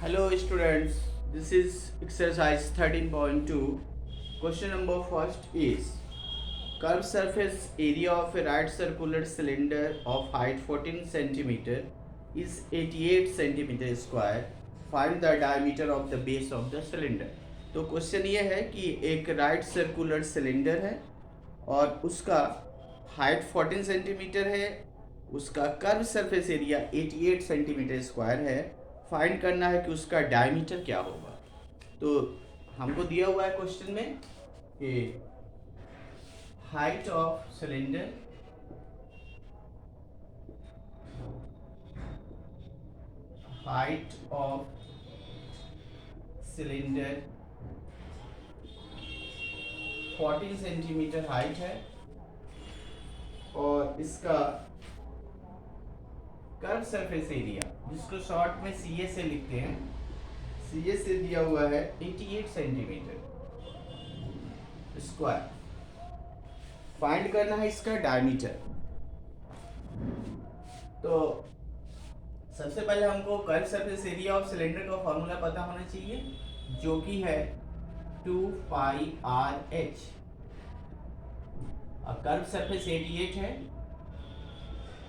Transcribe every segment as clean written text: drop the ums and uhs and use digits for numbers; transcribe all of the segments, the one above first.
Hello students, this is exercise 13.2. Question number first is curved surface area of a right circular cylinder of height 14 cm is 88 cm square. Find the diameter of the base of the cylinder. तो question ये है कि एक right circular cylinder है और उसका height 14 centimetre है, उसका curve surface area 88 centimetre square है। फाइंड करना है कि उसका डायमीटर क्या होगा। तो हमको दिया हुआ है क्वेश्चन में कि height of cylinder height of cylinder 14 centimetre height है और इसका कर्व सरफेस एरिया, जिसको शॉर्ट में सी ए से लिखते हैं, सी ए से दिया हुआ है 88 सेंटीमीटर स्क्वायर। फाइंड करना है इसका डायमीटर। तो सबसे पहले हमको curve surface area of cylinder का फॉर्मूला पता होना चाहिए, जो कि है 2πr/h। कर्व सरफेस 88 है,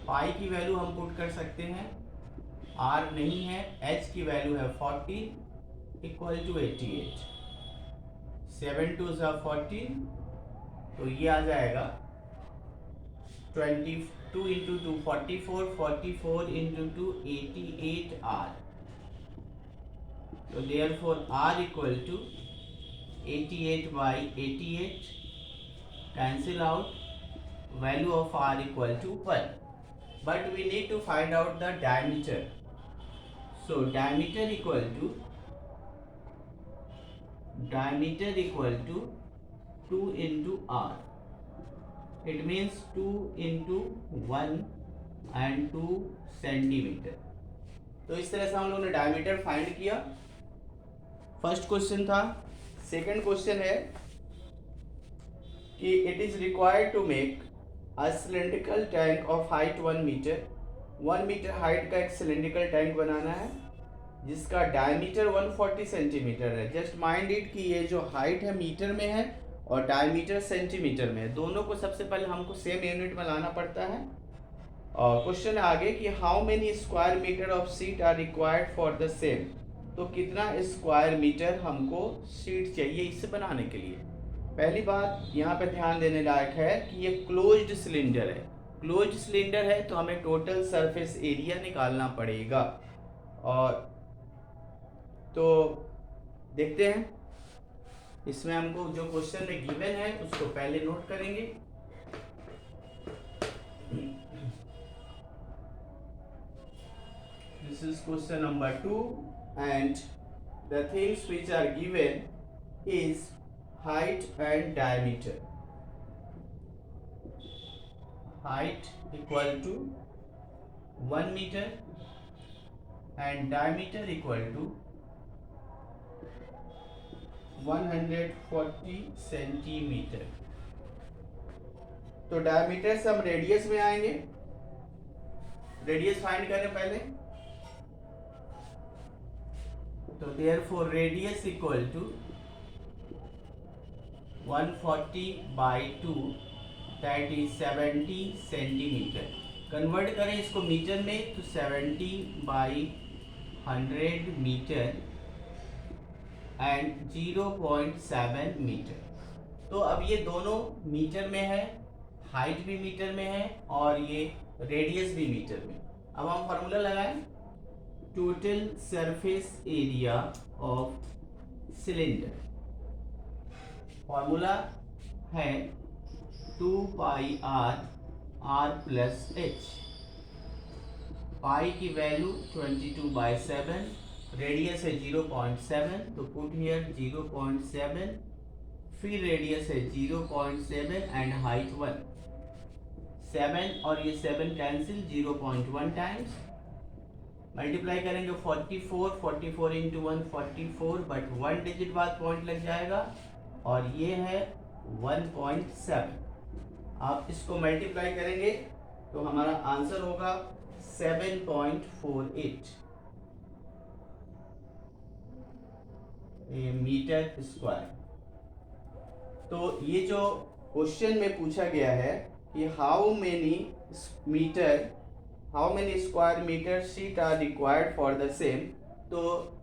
पाई की वैल्यू हम पुट कर सकते हैं, आर नहीं है, एच की वैल्यू है 40 इक्वल टू 88। 7 2 14, तो ये आ जाएगा 22 इंटू 2 44, 44 इंटू 2 88 आर। तो therefore r equal to 88/88, cancel out, value of r equal to 1। But we need to find out the diameter. So diameter equal to 2 into r. It means 2 into 1 and 2 centimetre. तो इस तरह से हम लोगों ने diameter find किया। First question था। Second question है कि it is required to make A cylindrical tank of height 1 metre. 1 metre height का एक सिलेंड्रिकल टैंक बनाना है जिसका डायमीटर 140 सेंटीमीटर है। जस्ट माइंड इट कि ये जो हाइट है मीटर में है और डायमीटर सेंटीमीटर में है। दोनों को सबसे पहले हमको सेम यूनिट में लाना पड़ता है। और क्वेश्चन आगे कि how many square metre of sheet are required for the same. तो कितना स्क्वायर मीटर हमको शीट चाहिए इसे बनाने के लिए। पहली बात यहाँ पे ध्यान देने लायक है कि ये क्लोज्ड सिलेंडर है। क्लोज्ड सिलेंडर है तो हमें टोटल सरफेस एरिया निकालना पड़ेगा। और तो देखते हैं, इसमें हमको जो क्वेश्चन में गिवन है उसको पहले नोट करेंगे। This is question number 2 and the things which are given is height and diameter. Height equal to 1 meter and diameter equal to 140 centimetre. तो डायमीटर से हम रेडियस में आएंगे। रेडियस फाइंड करें पहले। तो therefore radius equal to 140/2, that is 70 centimetre. Convert करें इसको मीटर में तो 70/100 मीटर एंड 0.7 मीटर। तो अब ये दोनों मीटर में है, हाइट भी मीटर में है और ये रेडियस भी मीटर में। अब हम फार्मूला लगाएं। Total surface area of cylinder, formula है 2πr/h। पाई की वैल्यू 22/7, रेडियस है 0.7, तो पुट हियर 0.7, फिर रेडियस है 0.7 एंड हाइट 1। 7 और ये 7 कैंसिल, 0.1 टाइम्स मल्टीप्लाई करेंगे 44, 44 इंटू 1 44, बट 1 डिजिट बाद पॉइंट लग जाएगा और ये है 1.7। आप इसको मल्टीप्लाई करेंगे तो हमारा आंसर होगा 7.48। Metre square. तो ये जो क्वेश्चन में पूछा गया है कि how many square metre sheet are required for the same, तो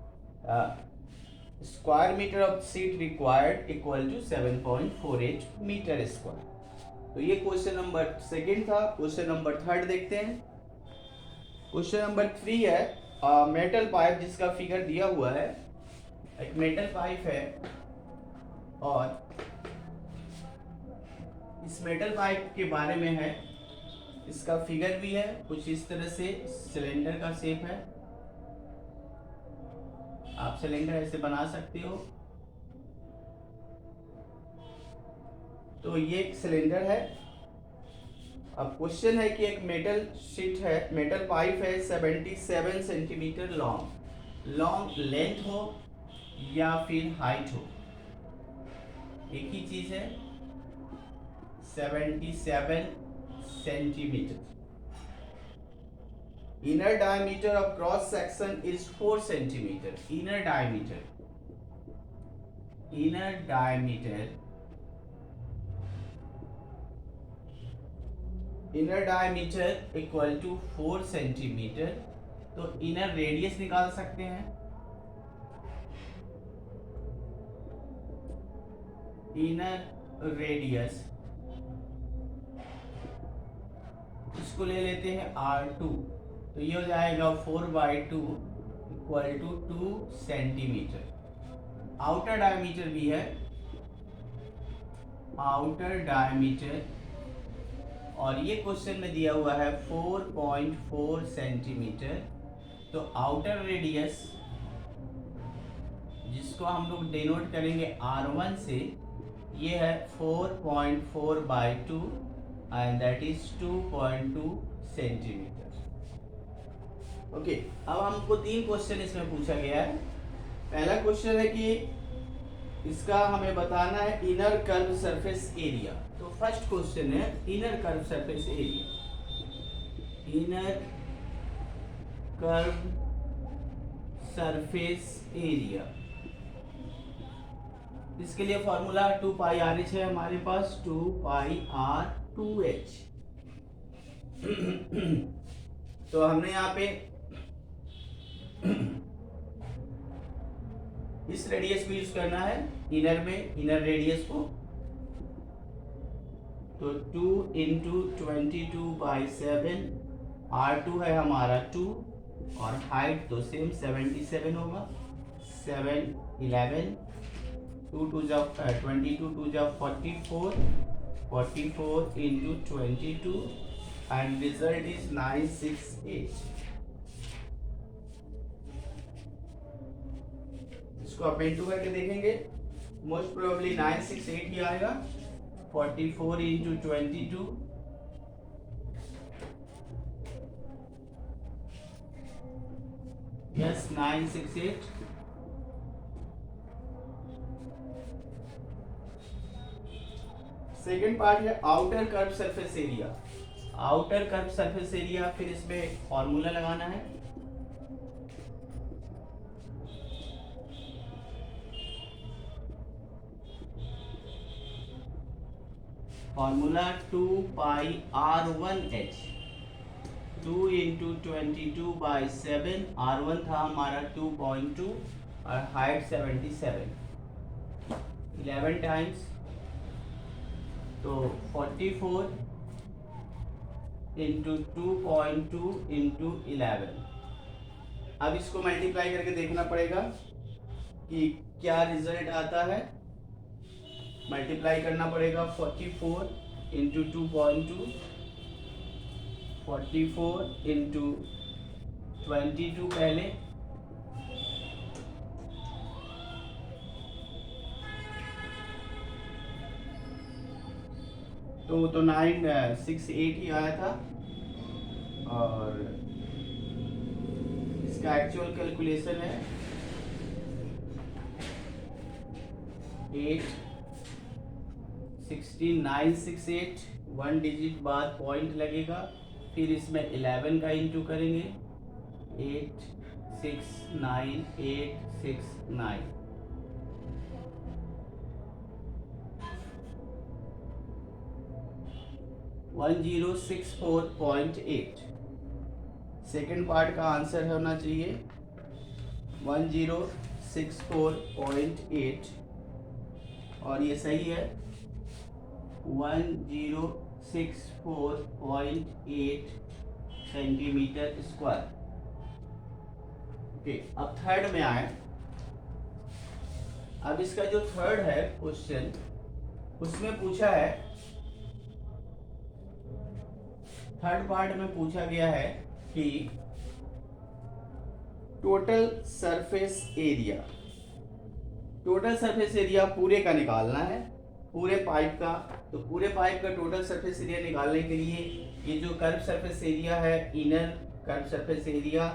square metre of sheet required equal to 7.48 metre square. तो ये क्वेश्चन नंबर सेकंड था। क्वेश्चन नंबर थर्ड देखते हैं। क्वेश्चन नंबर 3 है मेटल पाइप, जिसका फिगर दिया हुआ है। एक मेटल पाइप है और इस मेटल पाइप के बारे में है, इसका फिगर भी है कुछ इस तरह से, सिलेंडर का शेप है। आप सिलेंडर ऐसे बना सकते हो। तो ये एक सिलेंडर है। अब क्वेश्चन है कि एक मेटल शीट है, मेटल पाइप है 77 सेंटीमीटर लॉन्ग लेंथ हो या फिर हाइट हो, एक ही चीज है, 77 centimetre. Inner diameter of cross section is 4 centimeter. Inner diameter equal to 4 centimetre. तो इनर रेडियस निकाल सकते हैं। इनर रेडियस इसको ले लेते हैं R2, तो ये हो जाएगा 4/2 equal to 2 centimetre. Outer diameter भी है, आउटर डायमीटर, और ये क्वेश्चन में दिया हुआ है 4.4 सेंटीमीटर। तो आउटर रेडियस, जिसको हम लोग डिनोट करेंगे R1 से, ये है 4.4/2 and that is 2.2 centimetre. Okay, अब हमको 3 क्वेश्चन इसमें पूछा गया है। पहला क्वेश्चन है कि इसका हमें बताना है इनर कर्व सरफेस एरिया। तो फर्स्ट क्वेश्चन है inner curve surface area. Inner curve surface area, इसके लिए फॉर्मूला 2πRH है हमारे पास, 2πR2H। तो हमने यहाँ पे इस रेडियस को यूज करना है इनर में, इनर रेडियस को। तो 2 × 22/7, R2 है हमारा 2 और हाइट तो सेम 77 होगा। 7 11 2 2 जा 22 2 जा 44 44 × 22 एंड रिजल्ट इज 968। इसको आप इंटू करके देखेंगे, मोस्ट प्रोबेबली 968 ही आएगा। 44 × 22 यस 968। सेकेंड पार्ट है outer curve surface area. Outer curve surface area, फिर इसमें एक फॉर्मूला लगाना है। Formula 2πR1H। 2 × 22/7, R1 था हमारा 2.2 और हाइट 77, 11 टाइम्स तो 44 × 2.2 × 11। अब इसको मल्टीप्लाई करके देखना पड़ेगा कि क्या रिजल्ट आता है। मल्टीप्लाई करना पड़ेगा 44 × 2.2, 44 × 22 पहले, तो 968 ही आया था। और इसका एक्चुअल कैलकुलेशन है 86968। 1 डिजिट बाद पॉइंट लगेगा, फिर इसमें 11 का इंटू करेंगे, 869869 1064.8। सेकेंड पार्ट का आंसर होना चाहिए 1064.8 और ये सही है 1064.8 सेंटीमीटर स्क्वायर। ओके, अब थर्ड में आए। अब इसका जो थर्ड है क्वेश्चन, उसमें पूछा है, थर्ड पार्ट में पूछा गया है कि total surface area, total surface area पूरे का निकालना है, पूरे पाइप का। तो पूरे पाइप का टोटल सरफेस एरिया निकालने के लिए ये जो कर्व सरफेस एरिया है, inner curve surface area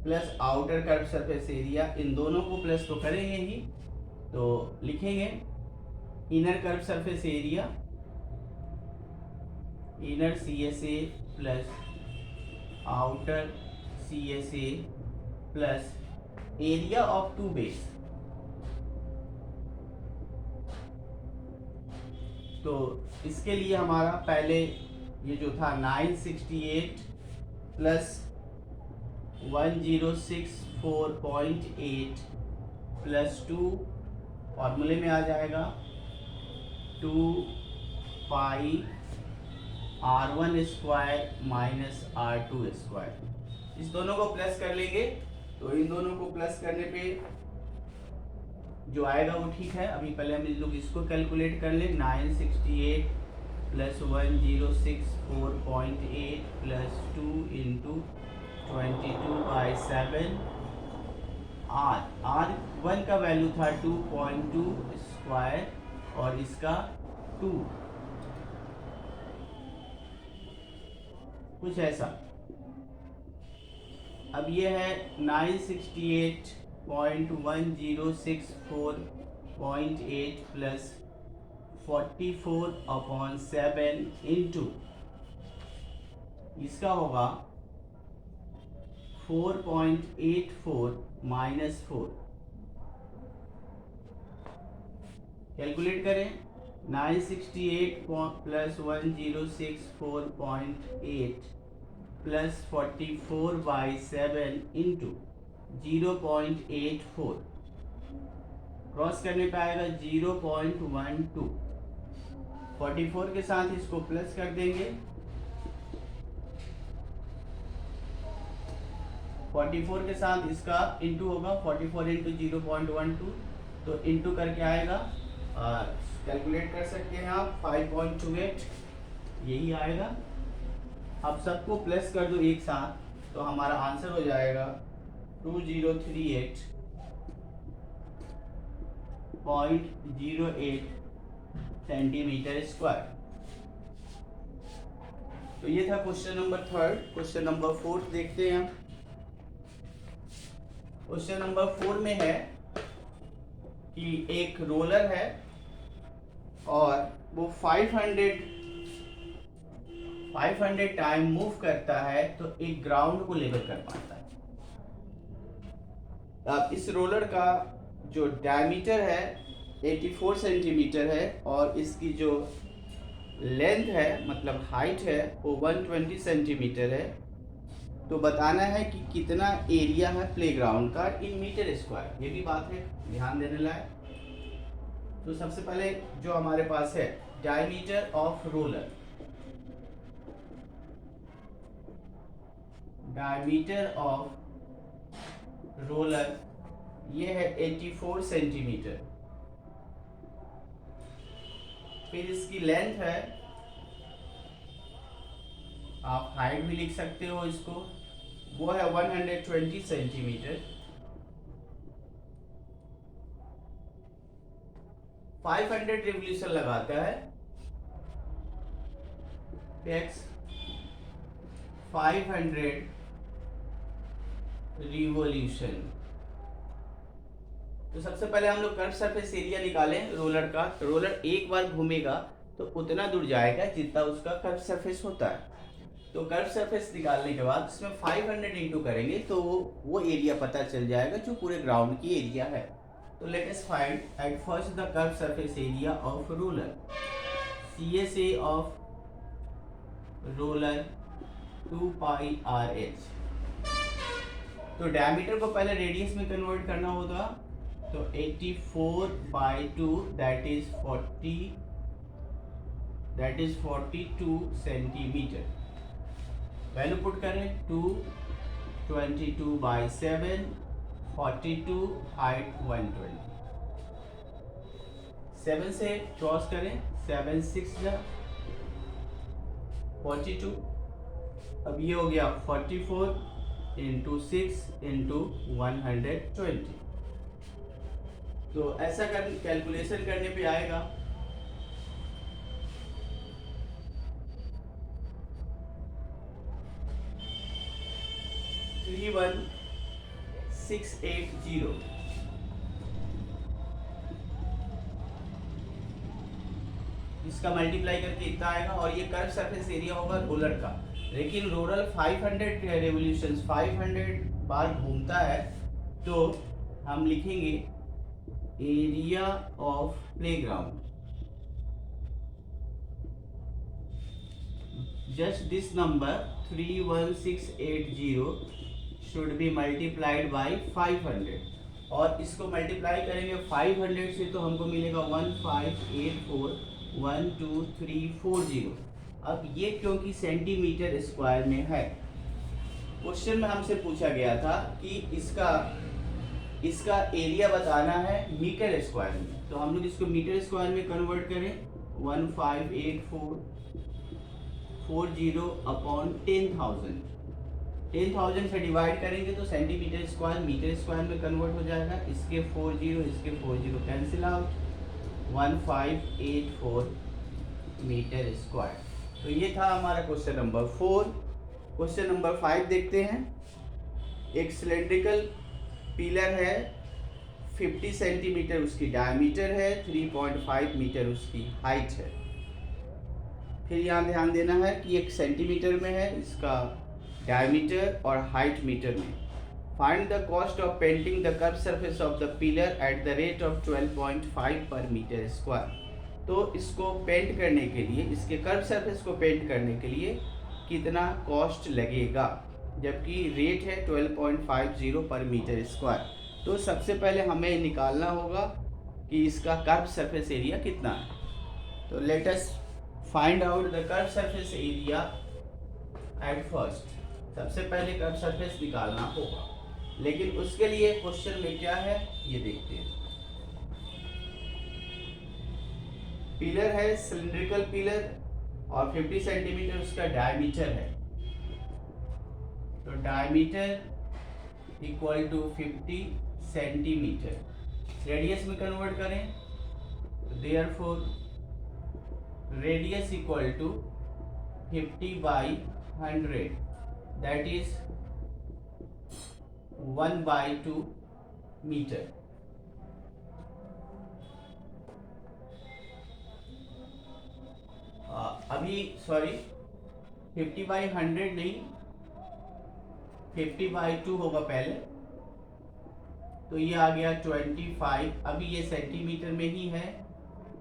plus outer curve surface area, इन दोनों को प्लस तो करेंगे ही, तो लिखेंगे inner curve surface area, inner CSA plus outer CSA plus area of two base. तो इसके लिए हमारा पहले ये जो था 968 प्लस 1064.8 प्लस 2 फॉर्मूले में आ जाएगा 2 पाई R1 square minus R2 square. इस दोनों को प्लस कर लेंगे, तो इन दोनों को प्लस करने पे जो आएगा वो ठीक है। अभी पहले हम लोग इसको कैलकुलेट कर लें। 968 प्लस 1064.8 प्लस 2 इंटू 22/7 R1 का वैल्यू था 2.2 स्क्वायर और इसका 2, कुछ ऐसा। अब ये है 968.1064.8 प्लस 44/7 इंटू इसका होगा 4.84 माइनस 4। कैलकुलेट करें। 968 प्लस 1064.8 प्लस 44/7 इंटू 0.84, क्रॉस करने पे आएगा 0.12। 44 के साथ इसको प्लस कर देंगे, 44 के साथ इसका इंटू होगा, 44 इंटू 0.12, तो इंटू करके आएगा, कैलकुलेट कर सकते हैं आप, 5.28 यही आएगा। अब सबको प्लस कर दो एक साथ, तो हमारा आंसर हो जाएगा 2038.08 सेंटीमीटर स्क्वायर। तो ये था question number third. Question number fourth देखते हैं हम। क्वेश्चन नंबर 4 में है कि एक रोलर है और वो 500 टाइम मूव करता है तो एक ग्राउंड को लेवल कर पाता है। अब इस रोलर का जो डायमीटर है 84 सेंटीमीटर है और इसकी जो लेंथ है, मतलब हाइट है, वो 120 सेंटीमीटर है। तो बताना है कि कितना एरिया है प्लेग्राउंड का इन मीटर स्क्वायर। ये भी बात है ध्यान देने लायक। तो सबसे पहले जो हमारे पास है diameter of roller, diameter of roller ये है 84 सेंटीमीटर। फिर इसकी लेंथ है, आप हाइट भी लिख सकते हो इसको, वो है 120 सेंटीमीटर। 500 रिवोल्यूशन लगाता है, टेक्स 500 रिवोल्यूशन। तो सबसे पहले हम लोग कर्व सरफेस एरिया निकालें रोलर का। रोलर एक बार घूमेगा तो उतना दूर जाएगा जितना उसका कर्व सरफेस होता है। तो कर्व सरफेस निकालने के बाद इसमें 500 इंटू करेंगे तो वो एरिया पता चल जाएगा जो पूरे ग्राउंड की एरिया है। तो let us find at first the curve surface area of roller. CSA of roller 2 pi R H. तो डायमीटर को पहले रेडियस में कन्वर्ट करना होगा, तो 84/2 that is 42 centimetre. Value put करें 222/7, 42, हाइट 120। 7 से क्रॉस करें, 7 6 जा 42। अब ये हो गया 44 इंटू 6 इंटू 120। तो ऐसा कैलकुलेशन करने पे आएगा 31680। इसका मल्टीप्लाई करके इतना आएगा, और ये कर्व सरफेस एरिया होगा रोलर का। लेकिन रोलर 500 रेवोल्यूशंस 500 बार घूमता है, तो हम लिखेंगे area of playground. Just this number 31680 should be multiplied by 500, और इसको मल्टीप्लाई करेंगे 500 से तो हमको मिलेगा 1584123440। अब ये क्योंकि सेंटीमीटर स्क्वायर में है, क्वेश्चन में हमसे पूछा गया था कि इसका एरिया बताना है मीटर स्क्वायर में, तो हम लोग इसको मीटर स्क्वायर में कन्वर्ट करें 158440 अपॉन 10,000। 10,000 से डिवाइड करेंगे तो सेंटीमीटर स्क्वायर मीटर स्क्वायर में कन्वर्ट हो जाएगा। इसके 40 कैंसिल आउट, 1584 मीटर स्क्वायर। तो ये था हमारा क्वेश्चन नंबर 4। क्वेश्चन नंबर 5 देखते हैं। एक सिलेंड्रिकल पिलर है, 50 सेंटीमीटर उसकी डायमीटर है, 3.5 मीटर उसकी हाइट है। फिर यहाँ ध्यान देना है कि एक सेंटीमीटर में है इसका डायमीटर और हाइट मीटर में। Find the cost of painting the curve surface of the pillar at the rate of 12.5 पर मीटर स्क्वायर। तो इसको पेंट करने के लिए, इसके कर्व सरफेस को पेंट करने के लिए कितना कॉस्ट लगेगा, जबकि रेट है 12.50 पर मीटर स्क्वायर। तो सबसे पहले हमें निकालना होगा कि इसका कर्व सरफेस एरिया कितना है। तो let us find out the curve surface area at first. सबसे पहले कर्व सरफेस निकालना होगा, लेकिन उसके लिए क्वेश्चन में क्या है ये देखते हैं। पिलर है सिलिंड्रिकल पिलर और 50 सेंटीमीटर उसका डायमीटर है। तो diameter equal to 50 centimetre. Radius में कन्वर्ट करें तो therefore radius equal to 50/100 that is 1/2 metre. अभी सॉरी 50/100 नहीं, 50/2 होगा पहले, तो ये आ गया 25। अभी ये सेंटीमीटर में ही है।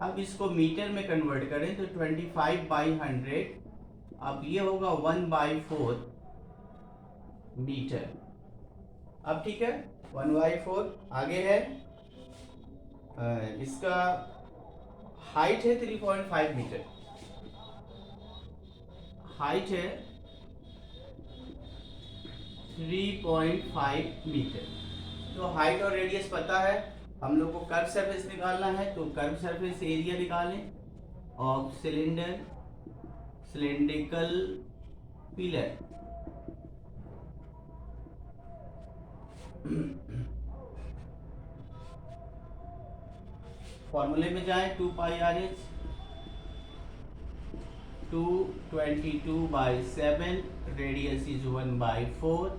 अब इसको मीटर में कन्वर्ट करें तो 25/100, अब ये होगा 1/4 मीटर। अब ठीक है, 1/4 आगे है। इसका हाइट है 3.5 मीटर, हाइट है 3.5 मीटर। तो हाइट और रेडियस पता है, हम लोग को कर्व सरफेस निकालना है, तो कर्व सरफेस एरिया निकालें ऑफ सिलेंड्रिकल पिलर। फॉर्मूले में जाएं, 2 pi R H 222/7, radius is 1/4,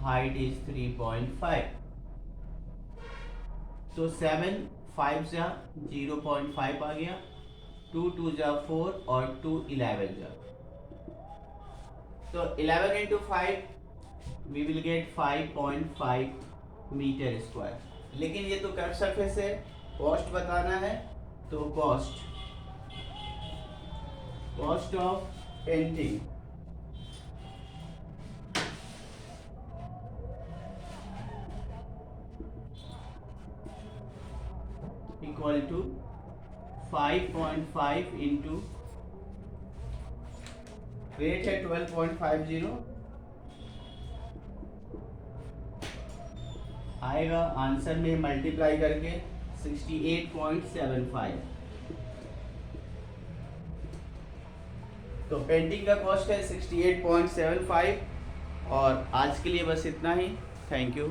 height is 3.5। तो 7 5 जा 0.5 आ गया, 2 2 जा 4 और 2 11 जा। तो 11 into 5 we will get 5.5 metre square. लेकिन ये तो कर्व सरफेस है, कॉस्ट बताना है, तो cost of painting equal to 5.5 into rate है 12.50 आएगा आंसर में मल्टीप्लाई करके 68.75। तो पेंटिंग का कॉस्ट है 68.75। और आज के लिए बस इतना ही। Thank you.